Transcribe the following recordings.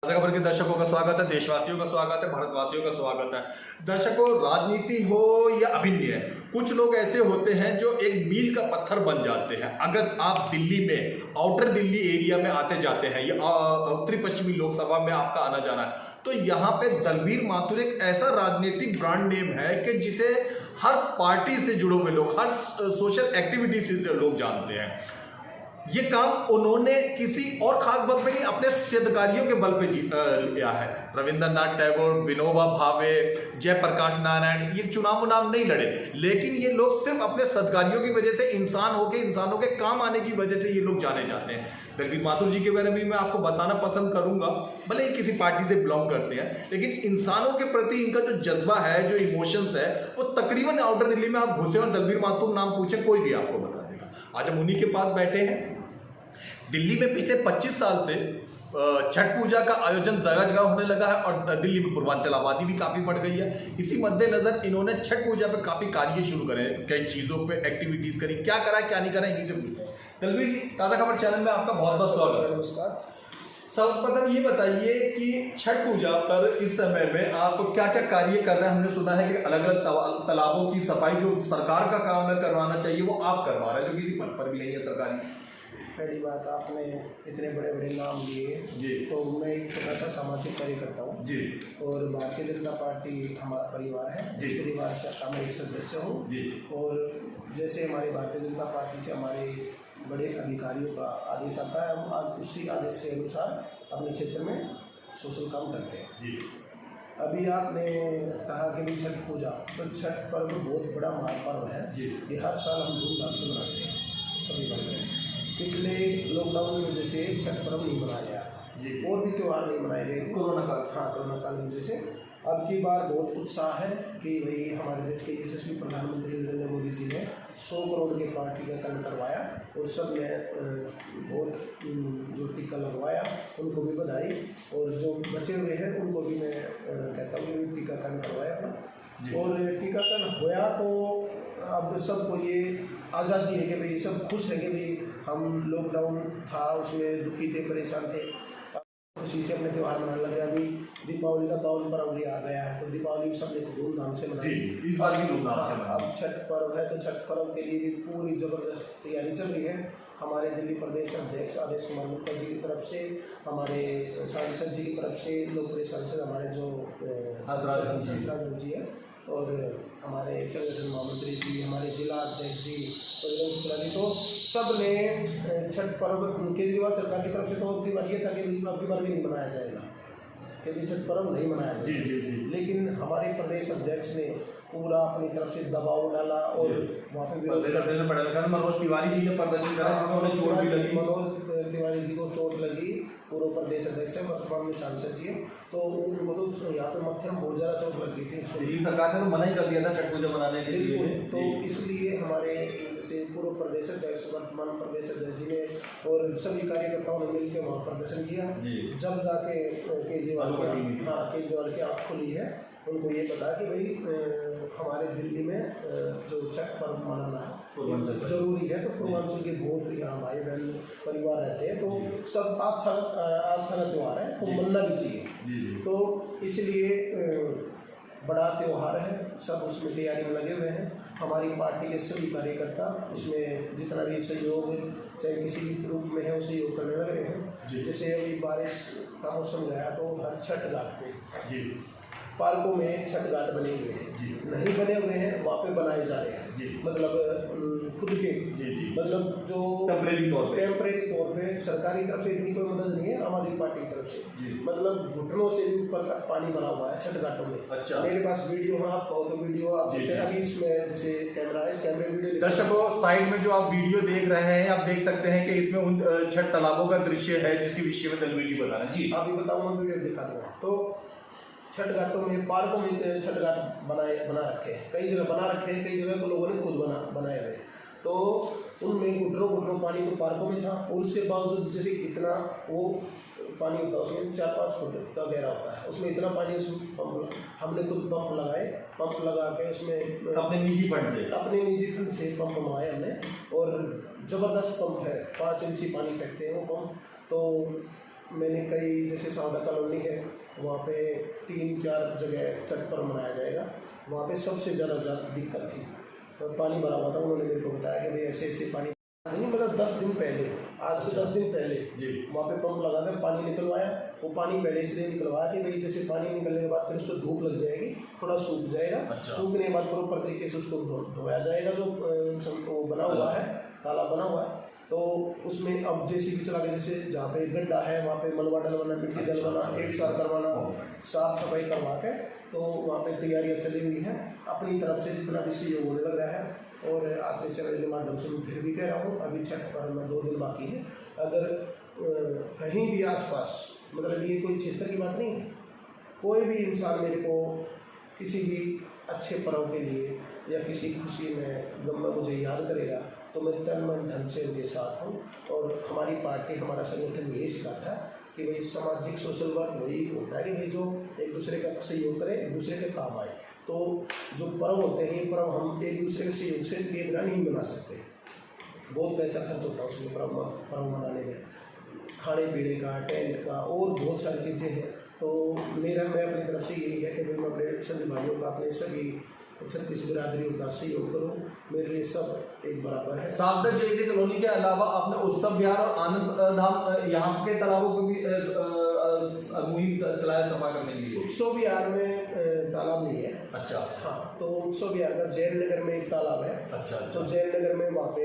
खबर के दर्शकों का स्वागत है, देशवासियों का स्वागत है, भारतवासियों का स्वागत है। दर्शकों, राजनीति हो या अभिनय, कुछ लोग ऐसे होते हैं जो एक मील का पत्थर बन जाते हैं। अगर आप दिल्ली में आउटर दिल्ली एरिया में आते जाते हैं या उत्तरी पश्चिमी लोकसभा में आपका आना जाना है, तो यहाँ पे दलबीर माथुर एक ऐसा राजनीतिक ब्रांड नेम है कि जिसे हर पार्टी से जुड़े हुए लोग, हर सोशल एक्टिविटी से लोग जानते हैं। ये काम उन्होंने किसी और खास बल पे नहीं, अपने सदकारियों के बल पे लिया है। रविंद्रनाथ टैगोर, विनोबा भावे, जयप्रकाश नारायण ये चुनाव नहीं लड़े, लेकिन ये लोग सिर्फ अपने सदकारियों की वजह से, इंसानों के काम आने की वजह से ये लोग जाने जाते हैं। दलबीर माथुर जी के बारे में मैं आपको बताना पसंद करूंगा, भले ही किसी पार्टी से बिलोंग करते हैं, लेकिन इंसानों के प्रति इनका जो जज्बा है, जो इमोशंस है, वो तकरीबन आउटर दिल्ली में आप घुसे और दलबीर माथुर नाम पूछे, कोई भी आपको बता देगा। आज हम उन्हीं के पास बैठे हैं। दिल्ली में पिछले 25 साल से छठ पूजा का आयोजन जगह जगह होने लगा है और दिल्ली में पूर्वांचल आबादी भी काफी बढ़ गई है। इसी मद्देनजर इन्होंने छठ पूजा पे काफी कार्य शुरू करे, कई चीजों पे एक्टिविटीज करी, क्या करा क्या नहीं करा इन्हीं से पूछा। दलबीर जी, ताजा खबर चैनल में आपका बहुत बहुत स्वागत है। नमस्कार। सर्वप्रथम ये बताइए कि छठ पूजा पर इस समय में आप क्या क्या कार्य कर रहे हैं। हमने सुना है कि अलग अलग तालाबों की सफाई जो सरकार का काम है करवाना चाहिए, वो आप करवा रहे हैं, जो किसी पद पर भी नहीं है सरकारी। पहली बात, आपने इतने बड़े बड़े नाम लिए जी, तो मैं एक छोटा सा सामाजिक कार्य करता हूँ जी, और भारतीय जनता पार्टी हमारा परिवार है जी। इस परिवार का मैं एक सदस्य हूँ जी। और जैसे हमारी भारतीय जनता पार्टी से हमारे बड़े अधिकारियों का आदेश आता है, हम आज उसी आदेश के अनुसार अपने क्षेत्र में सोशल काम करते हैं जी। अभी आपने कहा कि भी छठ पूजा, तो छठ पर्व बहुत बड़ा महापर्व है जी। ये हर साल हम धूमधाम से मनाते हैं सभी वर्ग में। पिछले लॉकडाउन की वजह से छठ पर्व नहीं मनाया गया जी, और भी त्यौहार नहीं मनाए गए कोरोना काल की वजह से। अब की बार बहुत उत्साह है कि भाई हमारे देश के यशस्वी प्रधानमंत्री नरेंद्र मोदी जी ने 100 करोड़ के पार्टी का कल करवाया और सब ने बहुत जो टीका लगवाया उनको भी बधाई, और जो बचे हुए हैं उनको भी मैं कहता हूँ कि टीकाकरण करवाया अपना। और टीकाकरण होया तो अब सबको ये आज़ादी है कि भाई सब खुश है कि भाई हम लॉकडाउन था उसमें दुखी थे, परेशान थे, खुशी से अपने त्यौहार मनाने लगे। अभी दीपावली का पावन पर्व भी आ गया है तो दीपावली भी सबने धूमधाम से मनाई, इस बार भी धूमधाम से मनाई। अब छठ पर्व है तो छठ पर्व के लिए भी पूरी ज़बरदस्त तैयारी चल रही है। हमारे दिल्ली प्रदेश अध्यक्ष आदेश कुमार गुप्ता जी की तरफ से, हमारे सांसद जी की तरफ से, लोकप्रिय सांसद हमारे जो हंसराज जी है, और हमारे संगठन महामंत्री जी, हमारे जिला अध्यक्ष जी बजरंग शुक्ला जी, तो सब ने छठ पर्व केजरीवाल सरकार की तरफ से तो अगली बार ये था कि अगली बार भी नहीं मनाया जाएगा, क्योंकि छठ पर्व नहीं मनाया जाएगा जी, जी, जी। लेकिन हमारे प्रदेश अध्यक्ष ने पूरा अपनी तरफ से दबाव डाला और वहाँ पे मनोज तिवारी जी ने प्रदर्शन करा, उन्होंने चोट भी लगी, मनोज तिवारी जी को चोट लगी, पूर्व प्रदेश अध्यक्ष है, वर्तमान में सांसद जी है, तो उनको तो यहाँ पे मत्थे में बहुत ज़्यादा चोट लग गई थी। दिल्ली सरकार ने तो मना ही कर दिया था छठ पूजा मनाने के लिए, तो इसलिए हमारे से पूर्व प्रदेश अध्यक्ष, वर्तमान प्रदेश अध्यक्ष जी ने और सभी कार्यकर्ताओं ने मिलकर वहाँ प्रदर्शन किया। जब जाके केजरीवाल की आँख खुली है, उनको ये पता कि भाई हमारे दिल्ली में जो छठ पर्व मनाना है जरूरी है, तो पूर्वांचल के बहुत यहाँ भाई बहन परिवार रहते हैं, तो सब आस्था का त्यौहार है तो मनना भी चाहिए। तो इसलिए बड़ा त्यौहार है, सब उसमें तैयारी में लगे हुए हैं। हमारी पार्टी के सभी कार्यकर्ता उसमें जितना भी सहयोग चाहे किसी भी रूप में है, वो सहयोग करने लग रहे हैं। जैसे अभी बारिश का मौसम गया तो हर छठ घाट पे पार्कों में छठ घाट बने हुए हैं, नहीं बने हुए हैं वहाँ पे बनाए जा रहे हैं, मतलब खुद के मतलब जो टेम्परेरी तौर पे सरकारी तरफ से इतनी कोई मदद नहीं है, हमारी पार्टी की तरफ से मतलब घुटनों से भी ऊपर तक पानी भरा हुआ है छठ घाटों में। अच्छा, मेरे पास वीडियो है, आप कहो तो वीडियो आप अभी इसमें जैसे कैमरा है, इस कैमरे वीडियो दर्शकों साइड में जो आप वीडियो देख रहे हैं, आप देख सकते हैं कि इसमें उन छठ तालाबों का दृश्य है जिसके विषय में दलबीर जी बता रहे हैं। जी अभी बताऊँ, मैं वीडियो दिखा दूँगा। तो छठ घाटों में, पार्कों में छठ घाट बना रखे हैं, कई जगह बना रखे हैं, कई जगह तो लोगों ने खुद बनाए हुए, तो उनमें घुटनों पानी तो पार्कों में था, और उसके बावजूद जैसे इतना वो पानी होता है, उसमें 4-5 फुट का गहरा होता है, उसमें इतना पानी, उसमें पंप हमने खुद पंप लगाए, पंप लगा के उसमें अपने निजी फंड से पंप मंगाए हमने, और ज़बरदस्त पंप है, 5 इंची पानी फेंकते हैं वो पंप। तो मैंने कई, जैसे सावदा कॉलोनी है, वहाँ पे 3-4 जगह चट पर मनाया जाएगा, वहाँ पे सबसे ज़्यादा दिक्कत थी, तो पानी भरा हुआ था। उन्होंने मेरे को बताया कि भाई ऐसे ऐसे पानी नहीं, मतलब 10 दिन पहले, आज से 10 दिन पहले वहाँ पे पंप लगा कर पानी निकलवाया। वो पानी पहले इसलिए निकलवाया कि भाई जैसे पानी निकलने के बाद फिर उसको धूप लग जाएगी, थोड़ा सूख जाएगा, सूखने के बाद प्रॉपर तरीके से उसको धोया जाएगा, जो वो बना हुआ है, तालाब बना हुआ है। तो उसमें अब जेसीबी चला के, जैसे जहाँ पे गड्ढा है वहाँ पे मलबा डलवाना, मिट्टी डलवाना, एक साथ करवाना, साफ सफाई करवा के, तो वहाँ पे तैयारियाँ चली हुई हैं अपनी तरफ से, जितना भी सहयोग होने लग रहा है। और आपके चैनल के माध्यम से मैं फिर भी कह रहा हूँ, अभी छठ पर में 2 दिन बाकी है, अगर कहीं भी आसपास, मतलब ये कोई क्षेत्र की बात नहीं है, कोई भी इंसान मेरे को किसी भी अच्छे पर्व के लिए या किसी खुशी में, गम में मुझे याद करेगा, तो मैं तन मन धन से उनके साथ हूँ। और हमारी पार्टी, हमारा संगठन यही सिखाता है कि भाई सामाजिक सोशल वर्क वही होता है कि भाई जो एक दूसरे का सहयोग करे, एक दूसरे के काम आए। तो जो पर्व होते हैं, ये पर्व हम एक दूसरे के सहयोग से किए बिना नहीं बना सकते, बहुत पैसा खर्च होता है उसमें, पर्व मनाने में, खाने पीने का, टेंट का, और बहुत सारी चीज़ें हैं। तो मैं अपनी तरफ से यही है कि मैं अपने सभी भाइयों का, अपने सभी 36 बिरादरियों का सहयोग करूँ, मेरे लिए सब एक बराबर है। सावदा जयंती कॉलोनी के अलावा आपने उत्सव विहार और आनंद धाम यहाँ के तालाबों को भी मुहिम चलाया सफा करने के लिए? उत्सव विहार में तालाब नहीं है। अच्छा। हाँ, तो उत्सव विहार का जैन नगर में एक तालाब है। अच्छा। तो जैन नगर में वहाँ पे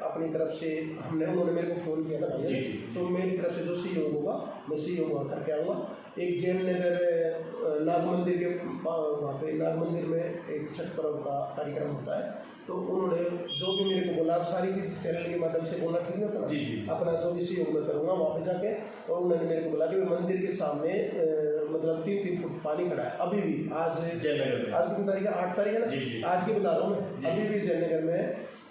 अपनी तरफ से उन्होंने मेरे को फ़ोन किया था भैया, तो मेरी तरफ से जो सहयोग होगा मैं सहयोग वहाँ करके आऊँगा। एक जैन नगर नाग मंदिर के वहाँ पे, नाग मंदिर में एक छठ पर्व का कार्यक्रम होता है, तो उन्होंने जो भी मेरे को बोला, आप सारी चीज़ चैनल के माध्यम से बोलना ठीक नहीं होता ना, अपना जो भी सहयोग मैं करूँगा वहाँ पे जाके। और उन्होंने मेरे को बोला कि मंदिर के सामने मतलब 3-3 फुट पानी खड़ा है अभी भी, आज कितनी तारीख है, 8 तारीख है ना, आज की बता रहा हूँ मैं, अभी भी जयनगर में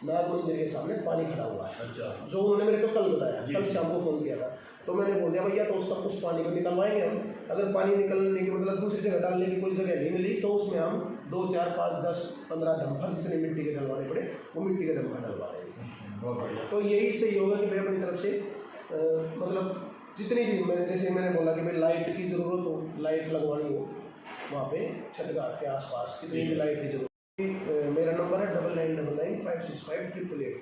नाग मंदिर के सामने पानी खड़ा हुआ है। अच्छा। जो उन्होंने मेरे को कल बताया, कल शाम को फ़ोन किया था, तो मैंने बोल दिया भैया तो उसका उस पानी को निकलवाएंगे हम, अगर पानी निकलने की मतलब दूसरी जगह डालने की कोई जगह नहीं मिली, तो उसमें हम 2, 4, 5, 10, 15 डंपर जितने मिट्टी के डलवाने पड़े वो मिट्टी के डंपर डलवा देंगे। तो यही सही होगा कि मैं अपनी तरफ से मतलब जितनी भी, मैं जैसे मैंने बोला कि भाई लाइट की ज़रूरत हो, लाइट लगवानी हो वहाँ पे छठ घाट के आसपास, कितनी भी लाइट की जरूरत। मेरा नंबर है 9999565888।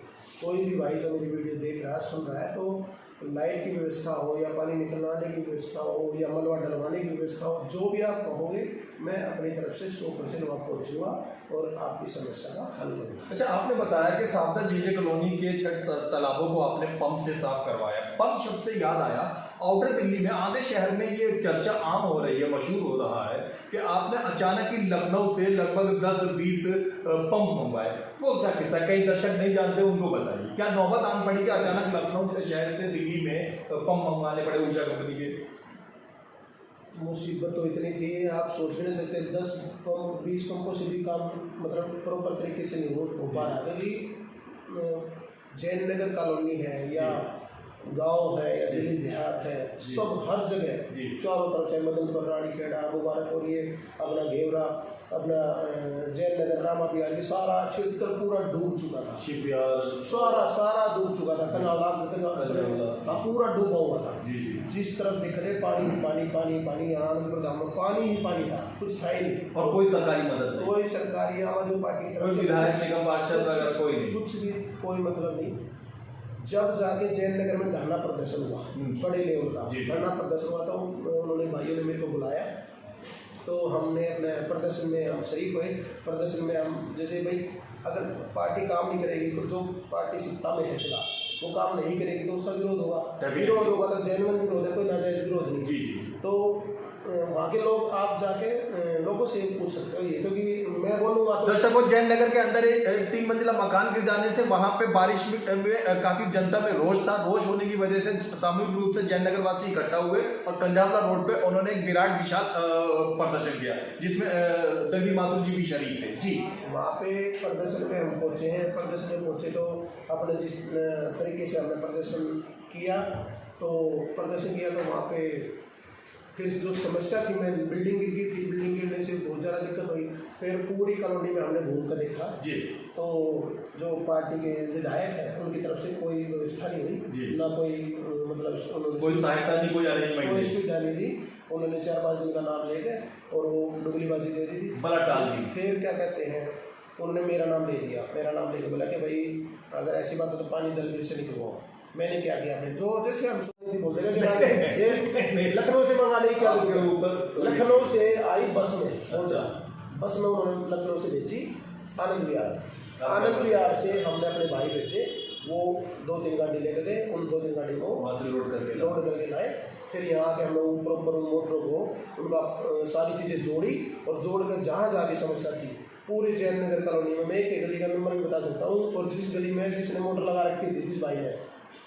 कोई भी भाई जो मेरी वीडियो देख रहा है, सुन रहा है, तो लाइट की व्यवस्था हो या पानी निकलवाने की व्यवस्था हो या मलबा डलवाने की व्यवस्था हो, जो भी आप कहोगे मैं अपनी तरफ से 100% वहाँ पहुँचूँगा और आपकी समस्या का हल करूँगा। अच्छा, आपने बताया कि सावदा जेजे कॉलोनी के छठ तालाबों को आपने पंप से साफ करवाया। पंप शब्द से याद आया, आउटर दिल्ली में, आधे शहर में ये चर्चा आम हो रही है, मशहूर हो रहा है कि आपने अचानक ही लखनऊ से लगभग 10-20 पंप मंगवाए। वो क्या किस्सा, कई दर्शक नहीं जानते, उनको बताइए। क्या नौबत आन पड़ी कि अचानक लखनऊ शहर से दिल्ली में पंप मंगवाने पड़े ऊर्जा कंपनी के? मुसीबत तो इतनी थी, आप सोच भी नहीं सकते, 10 पंप 20 पंपों से भी काम मतलब प्रॉपर तरीके से नहीं हो पा रहा था। कि जैन नगर कॉलोनी है या गांव है या दिल्ली देहात है, सब हर जगह चारों तरफ, चाहे मदनपुर, रानीखेड़ा, मुबारकपुर, ये अपना घेवरा, अपना जैन नगर, रामा बिहार, ये सारा क्षेत्र पूरा डूब चुका था। सारा डूब चुका था, पूरा डूबा हुआ था। जिस तरफ देख रहे पानी पानी पानी पानी, आनंदपुर धाम में पानी ही पानी था, कुछ था ही नहीं। और कोई सरकारी मदद नहीं, कोई सरकारी आम आदमी पार्टी की तरफ से विधायक निगम पार्षद वगैरह कोई नहीं, कुछ भी कोई मतलब नहीं। जब जाके जैन नगर में धरना प्रदर्शन हुआ, बड़े लेवल का धरना प्रदर्शन हुआ, तो उन्होंने भाइयों ने मेरे को बुलाया, तो हमने अपने प्रदर्शन में हम शरीक हुए। प्रदर्शन में हम जैसे भाई अगर पार्टी काम नहीं करेगी, तो जो पार्टी सत्ता में है फिलहाल वो काम नहीं करेगी, तो उसका विरोध होगा, तो जेन्युइन विरोध है, कोई नाजायज विरोध नहीं। तो वहाँ के लोग, आप जाके लोगों से पूछ सकते हो ये, क्योंकि मैं बोलूँगा तो दर्शकों, जैन नगर के अंदर एक 3 मंजिला मकान गिर जाने से वहां पे बारिश में काफी जनता में रोष था। रोष होने की वजह से सामूहिक रूप से जैन नगर वासी इकट्ठा हुए और कंजावला रोड पे उन्होंने एक विराट विशाल प्रदर्शन किया, जिसमें दलवी माथुर जी भी शरीक थे। जी, वहाँ पे प्रदर्शन में हम पहुँचे हैं। प्रदर्शन में पहुँचे तो अपने जिस तरीके से हमने प्रदर्शन किया, तो प्रदर्शन किया तो वहाँ पे फिर जो समस्या थी, मैं बिल्डिंग गिर गई थी, बिल्डिंग गिरने से बहुत ज़्यादा दिक्कत हुई। फिर पूरी कॉलोनी में हमने घूम कर देखा जी, तो जो पार्टी के विधायक हैं उनकी तरफ से कोई व्यवस्था नहीं हुई, ना कोई मतलब उन्होंने कोई सहायता नहीं, कोई अरेंजमेंट कोई नहीं, सुविधा नहीं दी। उन्होंने 4-5 दिन का नाम ले गए और वो डुगलीबाजी दे दी थी, बड़ा टाल दी। फिर क्या कहते हैं, उन्होंने मेरा नाम ले लिया, मेरा नाम लेके बोला कि भाई अगर ऐसी बात है तो पानी दलवीर से निकलवाओ। मैंने क्या किया फिर, जो जैसे हम सुनते बोलते हैं ये लखनऊ से मंगा नहीं, क्या ऊपर लखनऊ से आई बस में, बस में उन्होंने लखनऊ से भेजी आनंद विहार। आनंद विहार से हमने अपने भाई भेजे, वो 2-3 गाड़ी लेकर गए, उन 2-3 गाड़ी को वहाँ से लोड करके लाए। फिर यहाँ के हम लोग प्रॉपर मोटरों को उनका सारी चीज़ें जोड़ी और जोड़ कर जहाँ जहाँ भी समस्या थी पूरी जैन नगर कॉलोनी में, मैं एक गली का नंबर भी बता सकता हूँ। और जिस गली में जिसने मोटर लगा रखी थी, जिस भाई ने,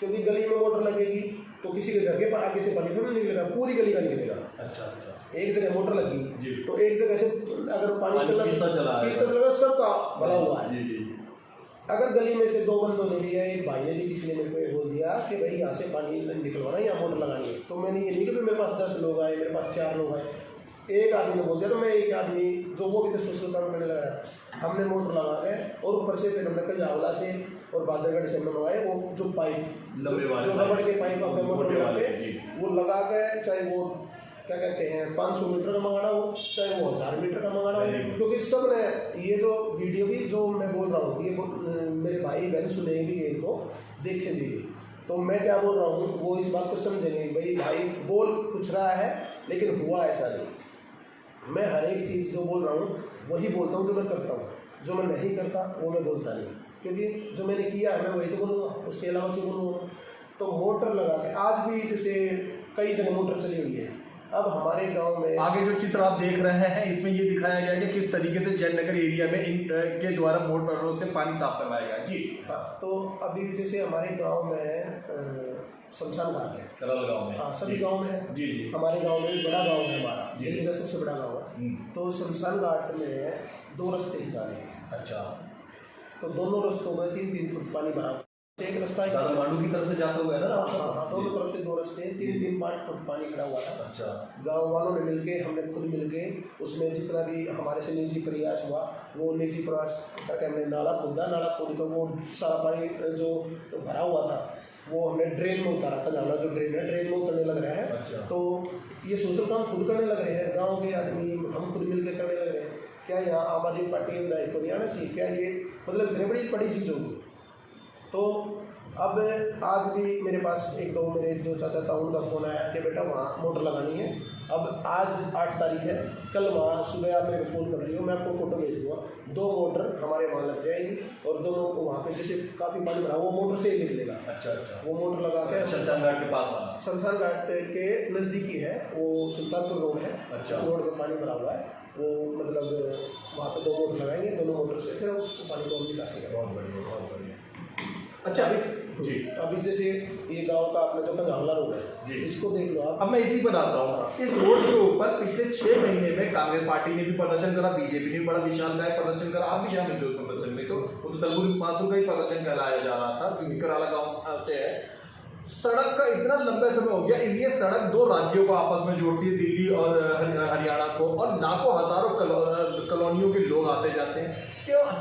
क्योंकि गली में मोटर लगेगी तो किसी के घर के आगे से पानी थोड़ा निकलेगा, पूरी गली का निकलेगा। अच्छा, एक जगह मोटर लगी तो एक जगह से अगर पानी चला सबका भला हुआ है। अगर गली में से 2 बंदों ने लिया, एक भाई ने भी, किसी ने मेरे को बोल दिया कि भाई यहाँ से पानी निकलवाना या मोटर लगानी है, तो मैंने ये नहीं कि मेरे पास 10 लोग आए, मेरे पास 4 लोग आए, एक आदमी ने बोल दिया तो मैं एक आदमी जो वो भी तो सोशल काम करने लगा है, हमने मोटर लगा के और ऊपर से फिर हमने कजावला से और बादरगढ़ से मंगवाए वो जो पाइप, जो रबड़ के पाइप अपने मोटर लगा के वो लगा के, चाहे वो क्या कहते हैं 500 मीटर का मंगाना हो, चाहे वो 1000 मीटर का मंगाना हो, क्योंकि सब ने ये जो वीडियो भी जो मैं बोल रहा हूँ ये मेरे भाई बहन सुनेंगे, इनको देखेंगे, तो मैं क्या बोल रहा हूँ वो इस बात को समझेंगे। भाई बोल कुछ रहा है लेकिन हुआ ऐसा नहीं। मैं हर एक चीज़ जो बोल रहा हूँ वही बोलता हूँ जो मैं करता हूँ, जो मैं नहीं करता वो मैं बोलता नहीं, क्योंकि जो मैंने किया है मैं वही तो बोलूँगा, उसके अलावा क्यों बोलूँगा। तो मोटर लगा के आज भी जैसे कई जगह मोटर चली हुई है। अब हमारे गांव में आगे जो चित्र आप देख रहे हैं इसमें ये दिखाया गया है कि किस तरीके से जयनगर एरिया में इनके द्वारा मोटरों से पानी साफ करवाया गया। जी हाँ, तो अभी जैसे हमारे गांव में शमशान घाट है, करल गांव में, हाँ सभी गांव में है। जी जी, हमारे गांव में भी बड़ा गांव है, हमारा दिल्ली का सबसे बड़ा गांव है। तो शमशान घाट में 2 रास्ते जाने हैं। अच्छा, तो दोनों रास्तों में 3-3 फुट पानी भरा, एक रास्ता मांडू की तरफ से जाता हुआ है ना। हाँ, दोनों तरफ से 2 रास्ते, 3-5 फुट पानी खड़ा हुआ था। अच्छा, गांव वालों ने मिलके, हमने खुद मिलके, उसमें जितना भी हमारे से निजी प्रयास हुआ वो निजी प्रयास करके हमने नाला खोदा, नाला खोद कर वो सारा पानी जो भरा हुआ था वो हमने ड्रेन में उतारा। कजावला जो ड्रेन है, ड्रेन में उतरने लग रहा है। अच्छा। तो ये सोशल काम खुद करने लग रहे हैं, गाँव के आदमी हम खुद मिल के करने लग रहे हैं। क्या यहाँ आम आदमी पार्टी के विधायक को नहीं आना चाहिए? क्या ये मतलब इतनी बड़ी बड़ी चीज़ होगी? तो अब आज भी मेरे पास 1-2 मेरे जो चाचा था उनका फ़ोन आया कि बेटा वहाँ मोटर लगानी है। अब आज 8 तारीख है, कल वहाँ सुबह आप मेरे को फ़ोन कर लियो, मैं आपको फ़ोटो भेज दूँगा। 2 मोटर हमारे वहाँ लग जाएगी और दोनों को वहाँ पे जैसे काफ़ी पानी भरा वो मोटर से ही निकलेगा। अच्छा अच्छा, वो मोटर लगा के शमशान घाट के पास वाला, शमशान घाट के नज़दीकी है, वो सुल्तानपुर रोड है। अच्छा, उस रोड पर पानी भरा हुआ है, वो मतलब वहाँ पे 2 मोटर लगाएंगे, दोनों मोटर से फिर उसको पानी को हम निकासी करेंगे। बहुत बढ़िया, बहुत बढ़िया। अच्छा जी, अभी जैसे ये गांव का अपना जो कजावला रोड है, इसको देख लो आप। अब मैं इसी पर आता हूँ। इस रोड के ऊपर पिछले 6 महीने में कांग्रेस पार्टी ने भी प्रदर्शन करा, बीजेपी ने भी बड़ा विशालकाय प्रदर्शन करा, आप भी शामिल थे उस प्रदर्शन में। तो वो तो तलबुल माथुर का ही प्रदर्शन कहलाया जा रहा था, क्योंकि कराला गाँव से है। सड़क का इतना लंबा समय हो गया, ये सड़क 2 राज्यों को आपस में जोड़ती है, दिल्ली और हरियाणा को, और लाखों हजारों कॉलोनियों के लोग आते जाते हैं।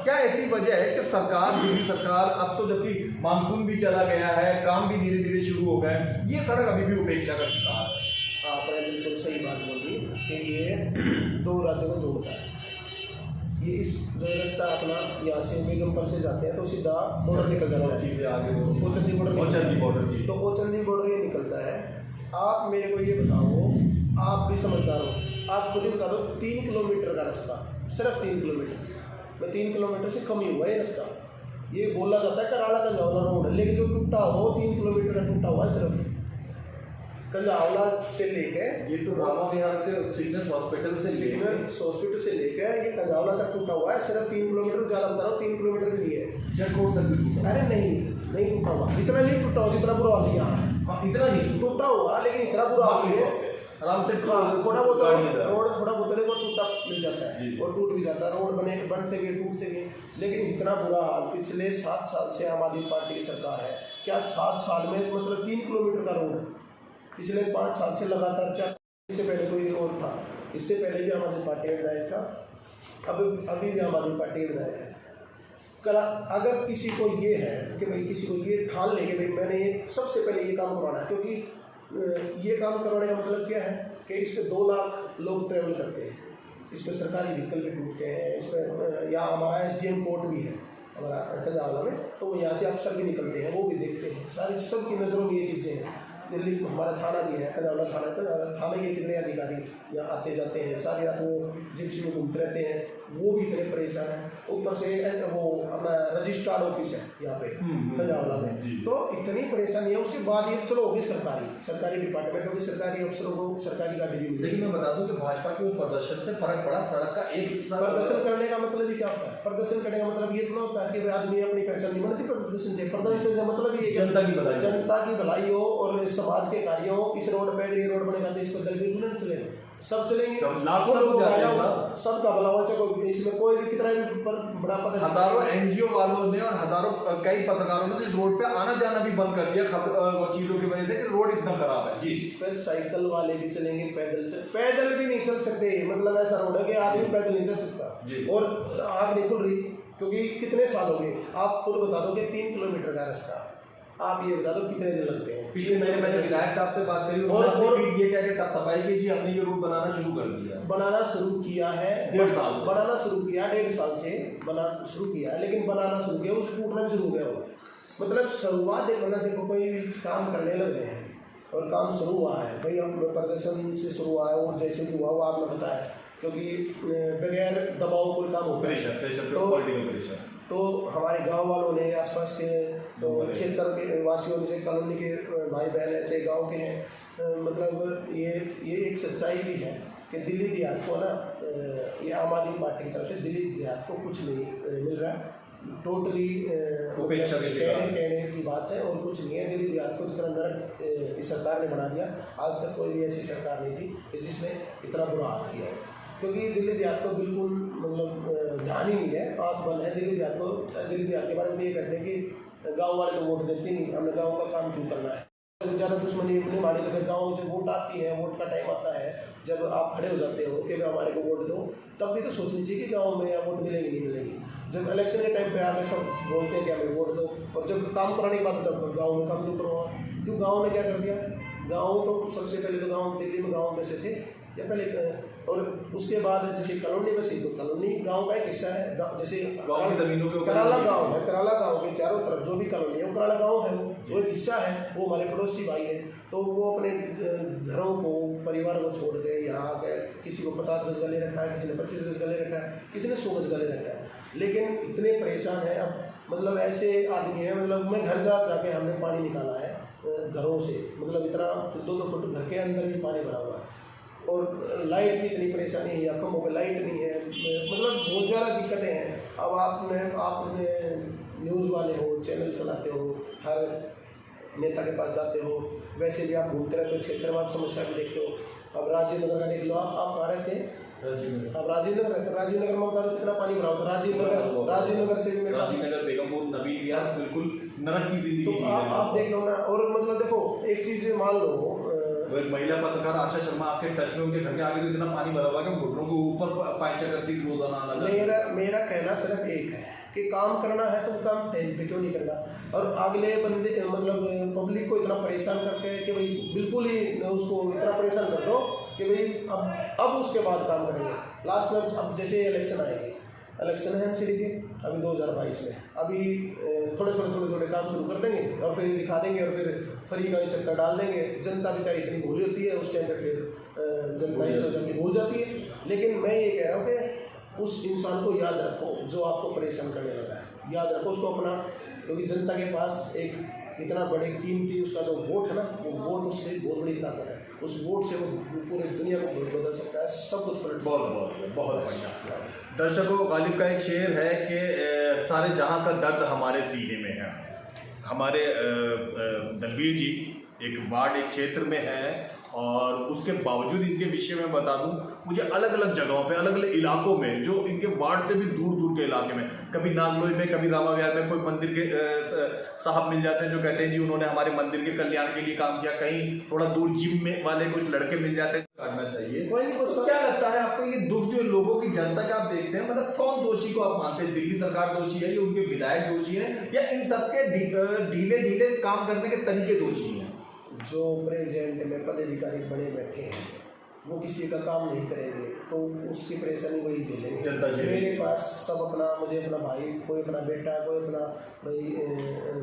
क्या ऐसी वजह है कि सरकार, दिल्ली सरकार, अब तो जबकि मानसून भी चला गया है, काम भी धीरे धीरे शुरू हो गए, ये सड़क अभी भी उपेक्षा का शिकार है? आपने बिल्कुल सही बात बोली कि ये 2 राज्यों को जोड़ता है। ये इस जो रास्ता अपना यहाँ से बेगमपुर से जाते हैं तो सीधा बॉर्डर निकल जाता है, से आगे ओचंदी बॉर्डर, जी। तो ओचंदी बॉर्डर ये निकलता है। आप मेरे को ये बताओ, आप भी समझदार हो, आप खुद ही बता दो, 3 किलोमीटर का रास्ता, सिर्फ 3 किलोमीटर, मैं 3 किलोमीटर से कम ही हुआ ये रास्ता। ये बोला जाता है कराला कजावला रोड है, लेकिन जो टूटा हो 3 किलोमीटर का टूटा हुआ है सिर्फ कजावला से लेके, ये तो रामा विहार के सिग्नस हॉस्पिटल से लेके ये कजावला तक टूटा हुआ है, सिर्फ 3 किलोमीटर। ज़्यादा बता रहा हूँ, 3 किलोमीटर भी नहीं है। जटकोट तक भी टूटा? अरे नहीं टूटा हुआ, इतना नहीं टूटा हुआ जितना बुरा हाल यहाँ है। इतना नहीं टूटा हुआ, लेकिन इतना बुरा हाल है आराम से थोड़ा बहुत रोड थोड़ा बहुत वो टूटा मिल जाता है और टूट भी जाता है, रोड बनते गए टूटते गए, लेकिन इतना बुरा हाल पिछले 7 साल से आम आदमी पार्टी की सरकार है। क्या 7 साल में मतलब 3 किलोमीटर का रोड पिछले 5 साल से लगातार चल। इससे पहले कोई और था, इससे पहले भी हमारी पार्टी विधायक था, अभी भी हमारी पार्टी विधायक है। अगर किसी को ये है कि भाई किसी को ये ठान लेके भाई मैंने ये सबसे पहले ये काम करवाना है, क्योंकि ये काम करवाने का मतलब क्या है कि इस पर 2 लाख लोग ट्रेवल करते हैं, इस पर सरकारी व्हीकल भी टूटते हैं, इस पर या हमारा SDM कोर्ट भी है हमारा खजावला में, तो यहाँ से अफसर भी निकलते हैं, वो भी देखते हैं, सारी सबकी नज़रों में ये चीज़ें हैं। दिल्ली हमारा थाना भी है, खजावला थाना के कितने अधिकारी यहाँ आते जाते हैं, सारी रात वो जिप्सी में घूमते रहते हैं, वो भी इतने परेशान हैं। ऊपर से वो अपना रजिस्ट्रार्ड ऑफिस है यहाँ पे खजावला में, तो इतनी परेशानी है। उसके बाद ये चलो होगी सरकारी डिपार्टमेंट होगी, सरकारी अफसरों को सरकारी गाड़ी भी मिलेगी। लेकिन मैं बता दूं कि भाजपा के उस प्रदर्शन से फर्क पड़ा, सड़क का एक हिस्सा। प्रदर्शन करने का मतलब ही क्या होता है? प्रदर्शन करने का मतलब ये थोड़ा होता है कि आदमी अपनी पहचान नहीं बनती प्रदर्शन से। प्रदर्शन का मतलब ये जनता की भलाई हो और समाज के कार्य हो। इस रोड पे ये रोड बनेगा तो इस पर दल भी नहीं चलेगा, सब चलेंगे, लाखों लोग सबका भला हो, चाहे इसमें कोई भी कितना भी बड़ा पद। हजारों NGO वालों ने और हजारों कई पत्रकारों ने इस रोड पे आना जाना भी बंद कर दिया खबर चीजों की वजह से कि रोड इतना खराब है जी। इस पे साइकिल वाले भी चलेंगे, पैदल भी नहीं चल सकते, मतलब ऐसा रोड है कि आदमी पैदल नहीं चल सकता। और आग नहीं खुल रही, क्योंकि कितने साल हो गए, आप खुद बता दो कि 3 किलोमीटर का रास्ता, आप ये बता दो कितने दिन लगते हैं। पिछले महीने मैंने विधायक साहब से बात करी और ये क्या कहता सफाई की जी हमने ये रूट बनाना शुरू कर दिया, बनाना शुरू किया है 1.5 साल, बनाना शुरू किया 1.5 साल से शुरू किया है, लेकिन बनाना शुरू किया उस टूटना भी शुरू हो गया वो। मतलब शुरुआत देखो कोई भी काम करने लग रहे हैं और काम शुरू हुआ है भाई, हम प्रदर्शन से शुरू हुआ है वो जैसे भी हुआ वो आपने बताया, क्योंकि बगैर दबाव कोई काम होता है। तो हमारे गांव वालों ने, आसपास के क्षेत्र के वासियों ने, कॉलोनी के भाई बहन हैं, चाहे गांव के हैं, मतलब ये एक सच्चाई भी है कि दिल्ली देहात को ना, ये आम आदमी पार्टी की तरफ से दिल्ली देहात को कुछ नहीं मिल रहा है, टोटली कहने की बात है और कुछ नहीं है। दिल्ली देहात को जितना नरक इस सरकार ने बना दिया, आज तक कोई भी ऐसी सरकार नहीं थी कि जिसने इतना बुरा हाल किया, क्योंकि दिल्ली देहात को बिल्कुल मतलब ध्यान ही नहीं है, आँख बंद है दिल्ली देहात को। दिल्ली देहात के बारे में ये कहते हैं कि गांव वाले तो वोट देते नहीं, हमने गांव का काम क्यों करना है, ज़्यादा दुश्मनी अपनी मानी। तो गाँव में जब वोट आती है, वोट का टाइम आता है, जब आप खड़े हो जाते हो कि हमारे को वोट दो, तब भी तो सोचनी चाहिए कि गाँव में वोट मिलेगी नहीं मिलेगी। जब इलेक्शन के टाइम पे आके सब बोलते हैं कि हमें वोट दो, और जब काम कराने की बात है तब गाँव में काम क्यों करवाओ, क्यों गाँव ने क्या कर दिया। गाँव तो सबसे पहले तो गाँव दिल्ली में गाँव में से थे या पहले, और उसके बाद जैसे कॉलोनी बसी, तो कॉलोनी गांव का एक हिस्सा है, जैसे गांव की जमीनों के कराला गांव है, कराला गांव के चारों तरफ जो भी कॉलोनी है वो कराला गांव है, वो एक हिस्सा है, वो हमारे पड़ोसी भाई है। तो वो अपने घरों को, परिवार को छोड़ के यहाँ आके किसी को 50 गज गले रखा है, किसी ने 25 गज गले रखा है, किसी ने 100 गज गले रखा है, लेकिन इतने परेशान है अब। मतलब ऐसे आदमी है, मतलब मैं घर जाके हमने पानी निकाला है घरों से, मतलब इतना 2-2 फुट घर के अंदर भी पानी भरा हुआ है, और लाइट की इतनी परेशानी है, या कम हो गई लाइट नहीं है, मतलब बहुत ज़्यादा दिक्कतें हैं। अब आपने न्यूज़ वाले हो, चैनल चलाते हो, हर नेता के पास जाते हो, वैसे भी आप घूमते रहते हो क्षेत्र में, आप समस्या भी देखते हो। अब राजीव नगर का देख लो, आप कहाँ रहते हैं? अब राजीव नगर रहते, राजीव नगर में बता दो कितना पानी भरा होता है। राजीव नगर से भी बेगमपुर नवीन यार बिल्कुल नरक की जिंदगी। तो आप देख लो ना, और मतलब देखो एक चीज़ मान लो, महिला पत्रकार आशा शर्मा आपके टच में, उनके घर के आगे तो इतना पानी भरा हुआ है कि घुटनों के ऊपर पाइचा करती रोजाना। मेरा कहना सिर्फ एक है कि काम करना है तो काम टाइम पे क्यों नहीं करना, और अगले बंदे मतलब पब्लिक को इतना परेशान करके कि भाई बिल्कुल ही उसको इतना परेशान कर दो कि भाई अब उसके बाद काम करेंगे। लास्ट में अब जैसे इलेक्शन आएंगे, इलेक्शन है एमसीडी के अभी 2022 में, अभी थोड़े काम शुरू कर देंगे और फिर दिखा देंगे और फिर फ्री का चक्कर डाल देंगे। जनता बेचारी इतनी भूली होती है, उस टाइम पर फिर जनता ये सोच के भूल जाती है। लेकिन मैं ये कह रहा हूँ कि उस इंसान को याद रखो जो आपको परेशान करने लगा है, याद रखो उसको अपना, क्योंकि जनता के पास एक इतना बड़े कीमती उसका जो वोट है ना, वो वोट उससे बहुत बड़ी ताकत है। उस वोट से वो पूरे दुनिया को बदल सकता है, सब कुछ पलट। बहुत बढ़िया। दर्शकों, गालिब का एक शेर है कि सारे जहां का दर्द हमारे सीने में है। हमारे दलबीर जी एक वार्ड, एक क्षेत्र में है और उसके बावजूद इनके विषय में बता दूं, मुझे अलग अलग जगहों पे, अलग अलग इलाकों में, जो इनके वार्ड से भी दूर दूर के इलाके में, कभी नागलोई में, कभी रामा विहार में कोई मंदिर के साहब मिल जाते हैं जो कहते हैं जी उन्होंने हमारे मंदिर के कल्याण के लिए काम किया। कहीं थोड़ा दूर जिम में वाले कुछ लड़के मिल जाते हैं, काटना चाहिए। तो क्या लगता है आपको ये दुख जो लोगों की जनता का आप देखते हैं, मतलब कौन दोषी को आप मानते हैं? दिल्ली सरकार दोषी है या उनके विधायक दोषी है या इन सबके ढीले काम करने के तरीके दोषी हैं? जो प्रेजेंट में पदाधिकारी बड़े बैठे हैं वो किसी का काम नहीं करेंगे तो उसकी परेशानी वही झेलेंगे, जनता झेलेगी। मेरे पास सब अपना, मुझे अपना भाई, कोई अपना बेटा, कोई अपना भाई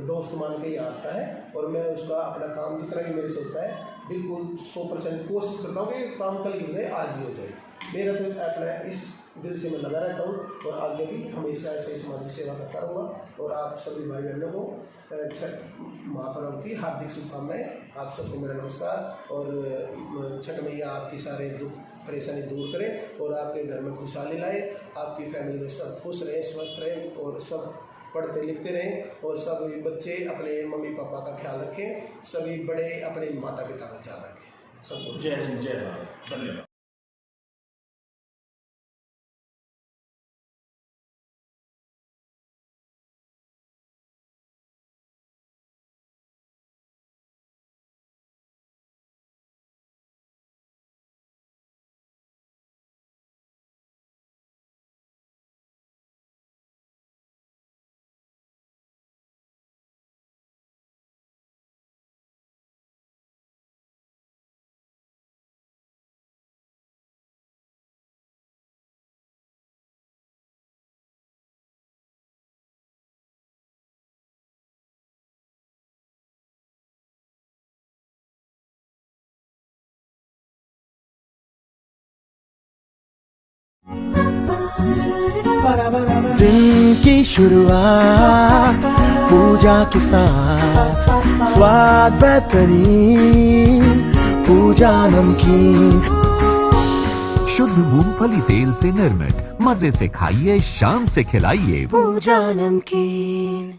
दोस्त मान के ही आता है और मैं उसका अपना काम जितना भी मेरे से होता है बिल्कुल 100% कोशिश करता हूँ कि काम कल की बजाय आज ही हो जाए। मेरा तो अपना इस दिल से मैं लगा रहता हूँ और आगे भी हमेशा ऐसे सामाजिक सेवा करता रहूँगा। और आप सभी भाई बहनों को छठ महापर्व की हार्दिक शुभकामनाएं। आप सबको मेरा नमस्कार। और छठ मैया आपकी सारे दुख परेशानी दूर करें और आपके घर में खुशहाली लाए, आपकी फैमिली में सब खुश रहें, स्वस्थ रहें और सब पढ़ते लिखते रहें और सभी बच्चे अपने मम्मी पापा का ख्याल रखें, सभी बड़े अपने माता पिता का ख्याल रखें। सबको जय हिंद, जय भारत, धन्यवाद। दिन की शुरुआत पूजा के साथ, स्वाद बेहतरीन, पूजा नमकीन। शुद्ध मूंगफली तेल से निर्मित, मजे से खाइए, शाम से खिलाइए पूजा नमकीन।